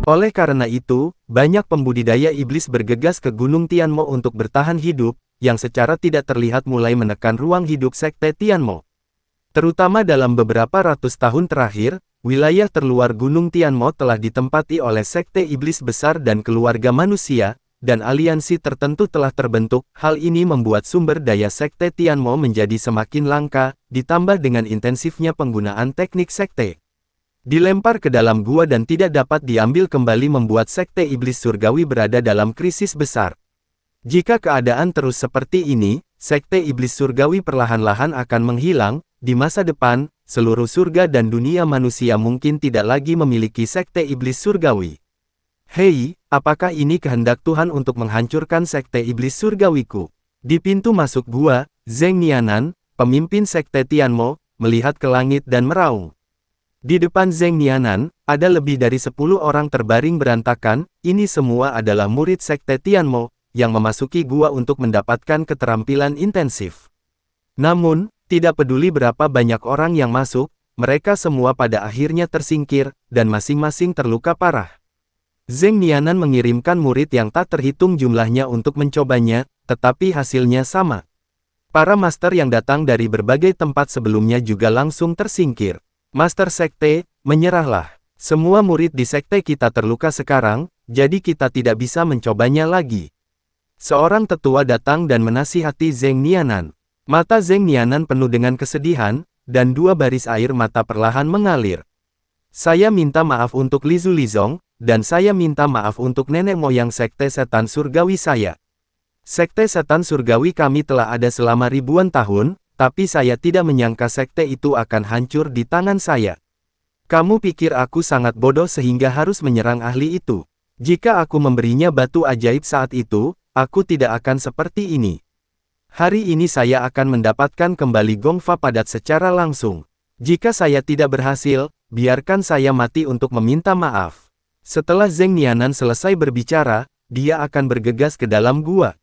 Oleh karena itu, banyak pembudidaya iblis bergegas ke Gunung Tianmo untuk bertahan hidup, yang secara tidak terlihat mulai menekan ruang hidup Sekte Tianmo. Terutama dalam beberapa ratus tahun terakhir, wilayah terluar Gunung Tianmo telah ditempati oleh sekte iblis besar dan keluarga manusia, dan aliansi tertentu telah terbentuk. Hal ini membuat sumber daya Sekte Tianmo menjadi semakin langka, ditambah dengan intensifnya penggunaan teknik sekte dilempar ke dalam gua dan tidak dapat diambil kembali membuat Sekte Iblis Surgawi berada dalam krisis besar. Jika keadaan terus seperti ini, Sekte Iblis Surgawi perlahan-lahan akan menghilang. Di masa depan, seluruh surga dan dunia manusia mungkin tidak lagi memiliki Sekte Iblis Surgawi. Hei, apakah ini kehendak Tuhan untuk menghancurkan Sekte Iblis Surgawiku? Di pintu masuk gua, Zheng Nianan, pemimpin Sekte Tianmo, melihat ke langit dan meraung. Di depan Zheng Nianan, ada lebih dari 10 orang terbaring berantakan. Ini semua adalah murid Sekte Tianmo, yang memasuki gua untuk mendapatkan keterampilan intensif. Namun, tidak peduli berapa banyak orang yang masuk, mereka semua pada akhirnya tersingkir, dan masing-masing terluka parah. Zheng Nianan mengirimkan murid yang tak terhitung jumlahnya untuk mencobanya, tetapi hasilnya sama. Para master yang datang dari berbagai tempat sebelumnya juga langsung tersingkir. Master Sekte, menyerahlah. Semua murid di Sekte kita terluka sekarang, jadi kita tidak bisa mencobanya lagi. Seorang tetua datang dan menasihati Zheng Nianan. Mata Zheng Nianan penuh dengan kesedihan, dan 2 baris air mata perlahan mengalir. Saya minta maaf untuk Lizu Lizong, dan saya minta maaf untuk nenek moyang Sekte Setan Surgawi saya. Sekte Setan Surgawi kami telah ada selama ribuan tahun, tapi saya tidak menyangka sekte itu akan hancur di tangan saya. Kamu pikir aku sangat bodoh sehingga harus menyerang ahli itu? Jika aku memberinya batu ajaib saat itu, aku tidak akan seperti ini. Hari ini saya akan mendapatkan kembali Gongfa Padat secara langsung. Jika saya tidak berhasil, biarkan saya mati untuk meminta maaf. Setelah Zheng Nianan selesai berbicara, dia akan bergegas ke dalam gua.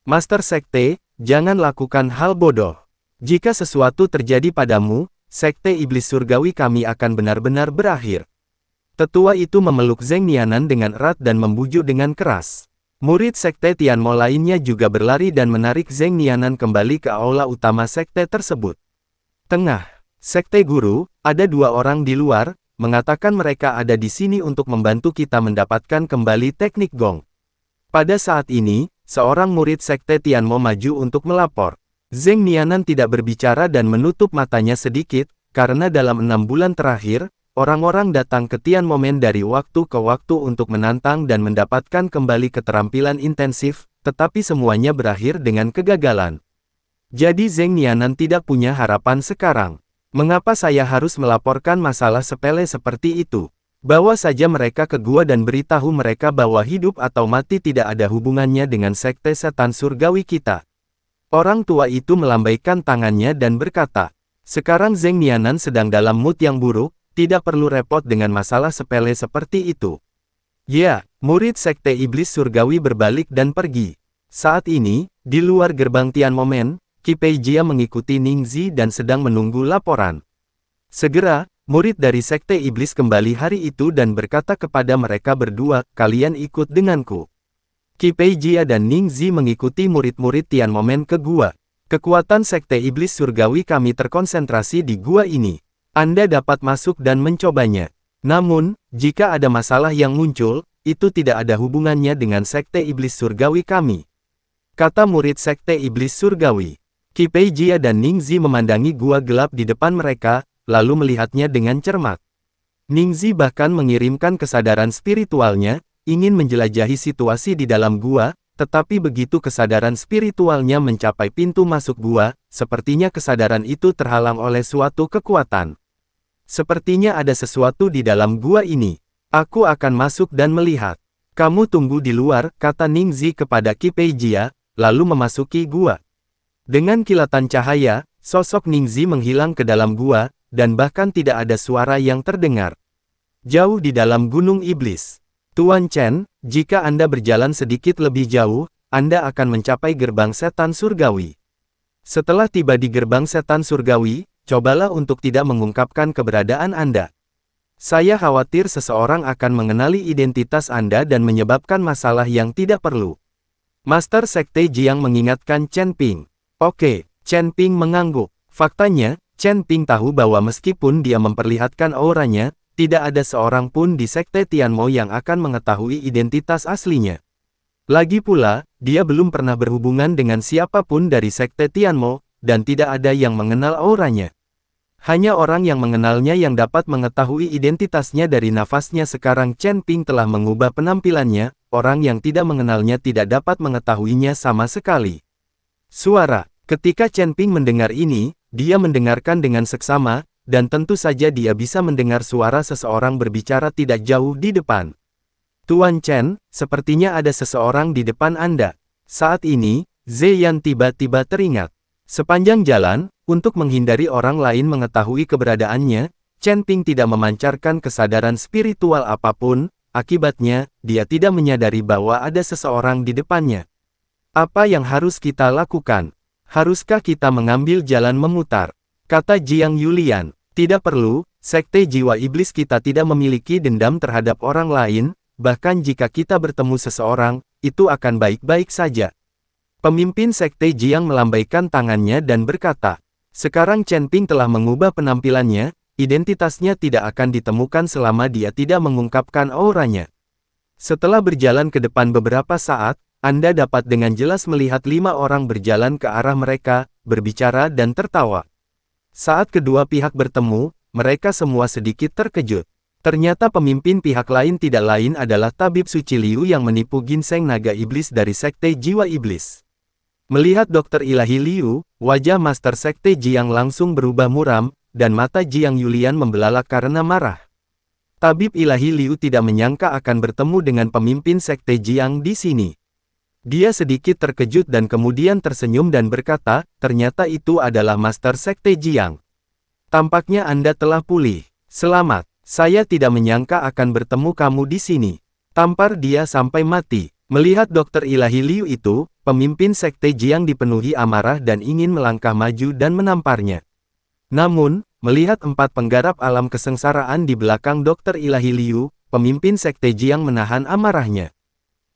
Master Sekte, jangan lakukan hal bodoh. Jika sesuatu terjadi padamu, Sekte Iblis Surgawi kami akan benar-benar berakhir. Tetua itu memeluk Zheng Nianan dengan erat dan membujuk dengan keras. Murid Sekte Tianmo lainnya juga berlari dan menarik Zheng Nianan kembali ke aula utama sekte tersebut. Tengah, Sekte Guru, ada 2 orang di luar, mengatakan mereka ada di sini untuk membantu kita mendapatkan kembali teknik gong. Pada saat ini, seorang murid Sekte Tianmo maju untuk melapor. Zheng Nianan tidak berbicara dan menutup matanya sedikit, karena dalam 6 bulan terakhir, orang-orang datang ke Tianmomen dari waktu ke waktu untuk menantang dan mendapatkan kembali keterampilan intensif, tetapi semuanya berakhir dengan kegagalan. Jadi Zheng Nianan tidak punya harapan sekarang. Mengapa saya harus melaporkan masalah sepele seperti itu? Bawa saja mereka ke gua dan beritahu mereka bahwa hidup atau mati tidak ada hubungannya dengan Sekte Setan Surgawi kita. Orang tua itu melambaikan tangannya dan berkata, sekarang Zheng Nianan sedang dalam mood yang buruk, tidak perlu repot dengan masalah sepele seperti itu. Ya, murid Sekte Iblis Surgawi berbalik dan pergi. Saat ini, di luar gerbang Tianmomen, Qi Peijia mengikuti Ningzi dan sedang menunggu laporan. Segera, murid dari Sekte Iblis kembali hari itu dan berkata kepada mereka berdua, kalian ikut denganku. Qi Peijia dan Ningzi mengikuti murid-murid Tianmomen ke gua. Kekuatan Sekte Iblis Surgawi kami terkonsentrasi di gua ini. Anda dapat masuk dan mencobanya. Namun, jika ada masalah yang muncul, itu tidak ada hubungannya dengan Sekte Iblis Surgawi kami. Kata murid Sekte Iblis Surgawi. Qi Peijia dan Ningzi memandangi gua gelap di depan mereka, lalu melihatnya dengan cermat. Ningzi bahkan mengirimkan kesadaran spiritualnya, ingin menjelajahi situasi di dalam gua, tetapi begitu kesadaran spiritualnya mencapai pintu masuk gua, sepertinya kesadaran itu terhalang oleh suatu kekuatan. Sepertinya ada sesuatu di dalam gua ini. Aku akan masuk dan melihat. Kamu tunggu di luar, kata Ningzi kepada Qi Peijia, lalu memasuki gua. Dengan kilatan cahaya, sosok Ningzi menghilang ke dalam gua, dan bahkan tidak ada suara yang terdengar. Jauh di dalam Gunung Iblis. Tuan Chen, jika Anda berjalan sedikit lebih jauh, Anda akan mencapai gerbang setan surgawi. Setelah tiba di gerbang setan surgawi, cobalah untuk tidak mengungkapkan keberadaan Anda. Saya khawatir seseorang akan mengenali identitas Anda dan menyebabkan masalah yang tidak perlu. Master Sekte Jiang mengingatkan Chen Ping. Oke, Chen Ping mengangguk. Faktanya, Chen Ping tahu bahwa meskipun dia memperlihatkan auranya, tidak ada seorang pun di Sekte Tianmo yang akan mengetahui identitas aslinya. Lagi pula, dia belum pernah berhubungan dengan siapapun dari Sekte Tianmo, dan tidak ada yang mengenal auranya. Hanya orang yang mengenalnya yang dapat mengetahui identitasnya. Dari nafasnya sekarang Chen Ping telah mengubah penampilannya, orang yang tidak mengenalnya tidak dapat mengetahuinya sama sekali. Suara. Ketika Chen Ping mendengar ini, dia mendengarkan dengan seksama, dan tentu saja dia bisa mendengar suara seseorang berbicara tidak jauh di depan. Tuan Chen, sepertinya ada seseorang di depan Anda. Saat ini, Ziyan tiba-tiba teringat. Sepanjang jalan, untuk menghindari orang lain mengetahui keberadaannya, Chen Ping tidak memancarkan kesadaran spiritual apapun, akibatnya, dia tidak menyadari bahwa ada seseorang di depannya. Apa yang harus kita lakukan? Haruskah kita mengambil jalan memutar? Kata Jiang Yulian. Tidak perlu, Sekte Jiwa Iblis kita tidak memiliki dendam terhadap orang lain, bahkan jika kita bertemu seseorang, itu akan baik-baik saja. Pemimpin Sekte Jiang melambaikan tangannya dan berkata, sekarang Chen Ping telah mengubah penampilannya, identitasnya tidak akan ditemukan selama dia tidak mengungkapkan auranya. Setelah berjalan ke depan beberapa saat, Anda dapat dengan jelas melihat 5 orang berjalan ke arah mereka, berbicara dan tertawa. Saat kedua pihak bertemu, mereka semua sedikit terkejut. Ternyata pemimpin pihak lain tidak lain adalah Tabib Suci Liu yang menipu ginseng naga iblis dari Sekte Jiwa Iblis. Melihat Dokter Ilahi Liu, wajah Master Sekte Jiang langsung berubah muram, dan mata Jiang Yulian membelalak karena marah. Tabib Ilahi Liu tidak menyangka akan bertemu dengan pemimpin Sekte Jiang di sini. Dia sedikit terkejut dan kemudian tersenyum dan berkata, ternyata itu adalah Master Sekte Jiang. Tampaknya Anda telah pulih. Selamat, saya tidak menyangka akan bertemu kamu di sini. Tampar dia sampai mati. Melihat Dokter Ilahi Liu itu, pemimpin Sekte Jiang dipenuhi amarah dan ingin melangkah maju dan menamparnya. Namun, melihat 4 penggarap alam kesengsaraan di belakang Dokter Ilahi Liu, pemimpin Sekte Jiang menahan amarahnya.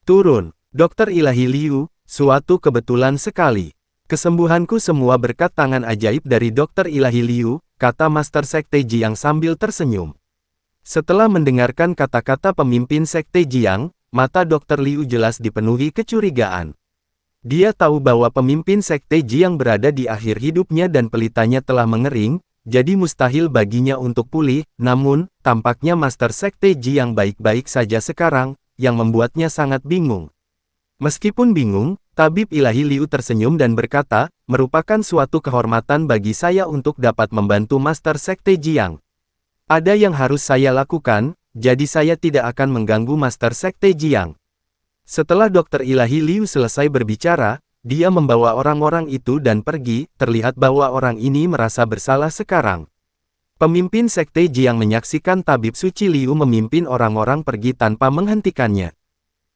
Turun, Dokter Ilahi Liu, suatu kebetulan sekali. Kesembuhanku semua berkat tangan ajaib dari Dokter Ilahi Liu, kata Master Sekte Jiang sambil tersenyum. Setelah mendengarkan kata-kata pemimpin Sekte Jiang, mata Dokter Liu jelas dipenuhi kecurigaan. Dia tahu bahwa pemimpin Sekte Jiang berada di akhir hidupnya dan pelitanya telah mengering, jadi mustahil baginya untuk pulih, namun, tampaknya Master Sekte Jiang baik-baik saja sekarang, yang membuatnya sangat bingung. Meskipun bingung, Tabib Ilahi Liu tersenyum dan berkata, merupakan suatu kehormatan bagi saya untuk dapat membantu Master Sekte Jiang. Ada yang harus saya lakukan, jadi saya tidak akan mengganggu Master Sekte Jiang. Setelah Dokter Ilahi Liu selesai berbicara, dia membawa orang-orang itu dan pergi, terlihat bahwa orang ini merasa bersalah sekarang. Pemimpin Sekte Jiang menyaksikan Tabib Suci Liu memimpin orang-orang pergi tanpa menghentikannya.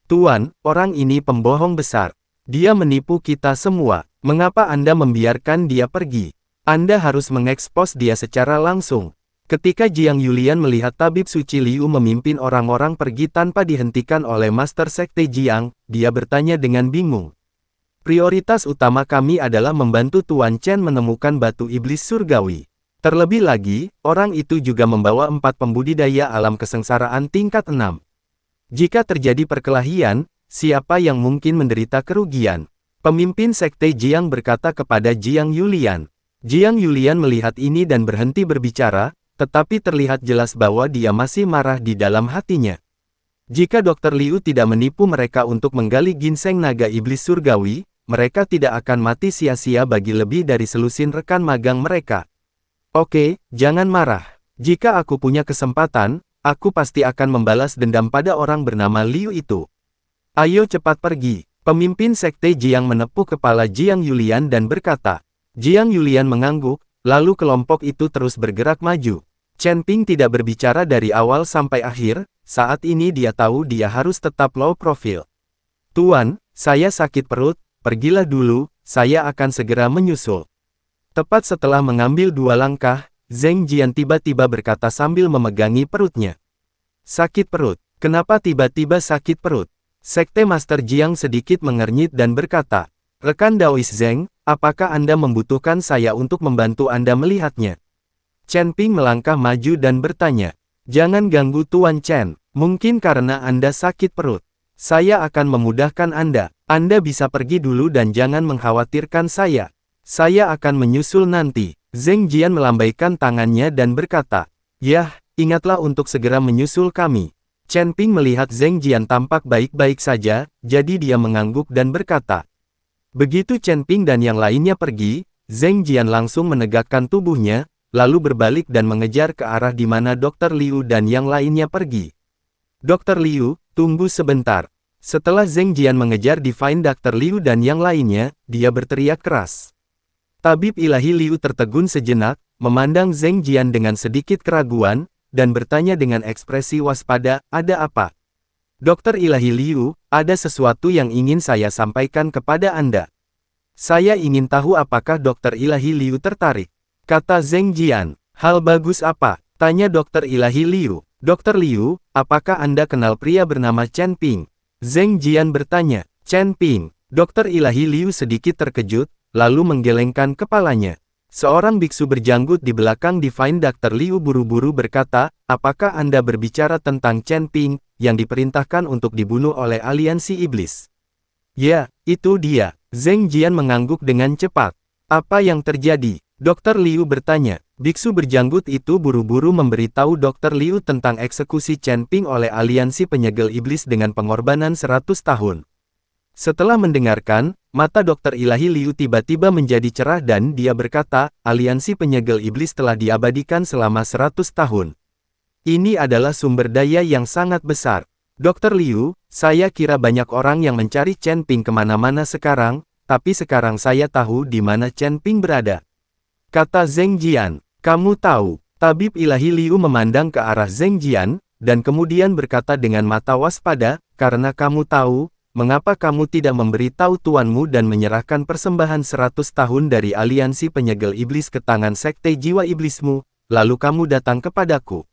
Tuan, orang ini pembohong besar. Dia menipu kita semua. Mengapa Anda membiarkan dia pergi? Anda harus mengekspos dia secara langsung. Ketika Jiang Yulian melihat Tabib Suci Liu memimpin orang-orang pergi tanpa dihentikan oleh Master Sekte Jiang, dia bertanya dengan bingung. Prioritas utama kami adalah membantu Tuan Chen menemukan batu iblis surgawi. Terlebih lagi, orang itu juga membawa 4 pembudidaya alam kesengsaraan tingkat 6. Jika terjadi perkelahian, siapa yang mungkin menderita kerugian? Pemimpin Sekte Jiang berkata kepada Jiang Yulian. Jiang Yulian melihat ini dan berhenti berbicara, tetapi terlihat jelas bahwa dia masih marah di dalam hatinya. Jika Dokter Liu tidak menipu mereka untuk menggali ginseng naga iblis surgawi, mereka tidak akan mati sia-sia bagi lebih dari selusin rekan magang mereka. Oke, jangan marah. Jika aku punya kesempatan, aku pasti akan membalas dendam pada orang bernama Liu itu. Ayo cepat pergi. Pemimpin Sekte Jiang menepuk kepala Jiang Yulian dan berkata. Jiang Yulian mengangguk, lalu kelompok itu terus bergerak maju. Chen Ping tidak berbicara dari awal sampai akhir, saat ini dia tahu dia harus tetap low profile. Tuan, saya sakit perut, pergilah dulu, saya akan segera menyusul. Tepat setelah mengambil 2 langkah, Zheng Jian tiba-tiba berkata sambil memegangi perutnya. Sakit perut. Kenapa tiba-tiba sakit perut? Sekte Master Jiang sedikit mengernyit dan berkata, Rekan Daois Zheng, apakah Anda membutuhkan saya untuk membantu Anda melihatnya? Chen Ping melangkah maju dan bertanya, Jangan ganggu Tuan Chen, mungkin karena Anda sakit perut. Saya akan memudahkan Anda. Anda bisa pergi dulu dan jangan mengkhawatirkan saya. Saya akan menyusul nanti. Zheng Jian melambaikan tangannya dan berkata, Yah, ingatlah untuk segera menyusul kami. Chen Ping melihat Zheng Jian tampak baik-baik saja, jadi dia mengangguk dan berkata. Begitu Chen Ping dan yang lainnya pergi, Zheng Jian langsung menegakkan tubuhnya, lalu berbalik dan mengejar ke arah di mana Dr. Liu dan yang lainnya pergi. Dr. Liu, tunggu sebentar. Setelah Zheng Jian mengejar Divine Dr. Liu dan yang lainnya, dia berteriak keras. Tabib ilahi Liu tertegun sejenak, memandang Zheng Jian dengan sedikit keraguan, dan bertanya dengan ekspresi waspada, ada apa? Dokter ilahi Liu, ada sesuatu yang ingin saya sampaikan kepada Anda. Saya ingin tahu apakah Dokter ilahi Liu tertarik. Kata Zheng Jian, hal bagus apa? Tanya Dokter ilahi Liu. Dokter Liu, apakah Anda kenal pria bernama Chen Ping? Zheng Jian bertanya, Chen Ping. Dokter ilahi Liu sedikit terkejut, lalu menggelengkan kepalanya. Seorang biksu berjanggut di belakang Divine Dr. Liu buru-buru berkata, apakah Anda berbicara tentang Chen Ping, yang diperintahkan untuk dibunuh oleh aliansi iblis? Ya, itu dia. Zheng Jian mengangguk dengan cepat. Apa yang terjadi? Dr. Liu bertanya. Biksu berjanggut itu buru-buru memberitahu Dr. Liu tentang eksekusi Chen Ping oleh aliansi penyegel iblis dengan pengorbanan 100 tahun. Setelah mendengarkan, mata Dokter Ilahi Liu tiba-tiba menjadi cerah dan dia berkata, aliansi penyegel iblis telah diabadikan selama 100 tahun. Ini adalah sumber daya yang sangat besar. Dokter Liu, saya kira banyak orang yang mencari Chen Ping kemana-mana sekarang, tapi sekarang saya tahu di mana Chen Ping berada. Kata Zheng Jian, kamu tahu. Tabib Ilahi Liu memandang ke arah Zheng Jian, dan kemudian berkata dengan mata waspada, karena kamu tahu, mengapa kamu tidak memberitahu tuanmu dan menyerahkan persembahan 100 tahun dari aliansi penyegel iblis ke tangan sekte jiwa iblismu, lalu kamu datang kepadaku?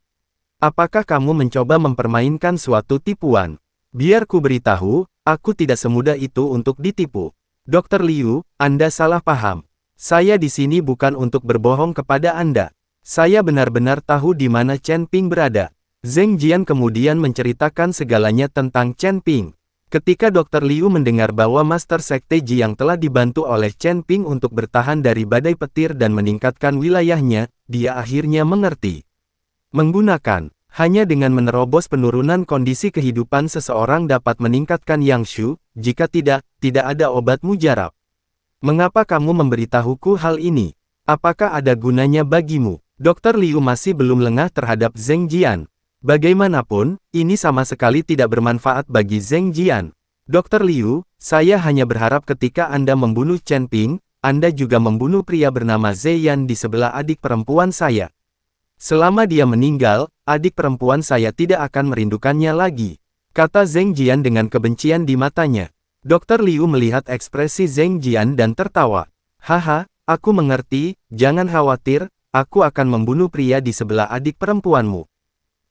Apakah kamu mencoba mempermainkan suatu tipuan? Biar ku beritahu, aku tidak semudah itu untuk ditipu. Dokter Liu, Anda salah paham. Saya di sini bukan untuk berbohong kepada Anda. Saya benar-benar tahu di mana Chen Ping berada. Zheng Jian kemudian menceritakan segalanya tentang Chen Ping. Ketika Dr. Liu mendengar bahwa Master Sekte Jiang telah dibantu oleh Chen Ping untuk bertahan dari badai petir dan meningkatkan wilayahnya, dia akhirnya mengerti. Menggunakan, hanya dengan menerobos penurunan kondisi kehidupan seseorang dapat meningkatkan Yang Shu, jika tidak ada obat mujarab. Mengapa kamu memberitahuku hal ini? Apakah ada gunanya bagimu? Dr. Liu masih belum lengah terhadap Zheng Jian. Bagaimanapun, ini sama sekali tidak bermanfaat bagi Zheng Jian. Dr. Liu, saya hanya berharap ketika Anda membunuh Chen Ping, Anda juga membunuh pria bernama Zheyan di sebelah adik perempuan saya. Selama dia meninggal, adik perempuan saya tidak akan merindukannya lagi. Kata Zheng Jian dengan kebencian di matanya. Dr. Liu melihat ekspresi Zheng Jian dan tertawa. Haha, aku mengerti, jangan khawatir, aku akan membunuh pria di sebelah adik perempuanmu.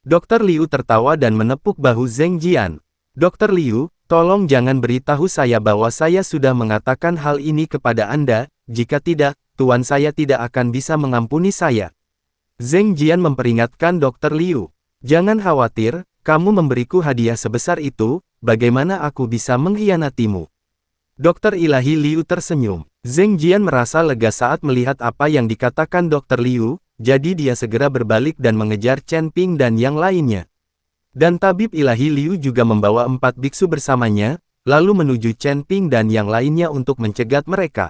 Dr. Liu tertawa dan menepuk bahu Zheng Jian. Dr. Liu, tolong jangan beritahu saya bahwa saya sudah mengatakan hal ini kepada Anda, jika tidak, tuan saya tidak akan bisa mengampuni saya. Zheng Jian memperingatkan Dr. Liu. Jangan khawatir, kamu memberiku hadiah sebesar itu, bagaimana aku bisa mengkhianatimu? Dr. Ilahi Liu tersenyum. Zheng Jian merasa lega saat melihat apa yang dikatakan Dr. Liu, jadi dia segera berbalik dan mengejar Chen Ping dan yang lainnya. Dan Tabib Ilahi Liu juga membawa 4 biksu bersamanya, lalu menuju Chen Ping dan yang lainnya untuk mencegat mereka.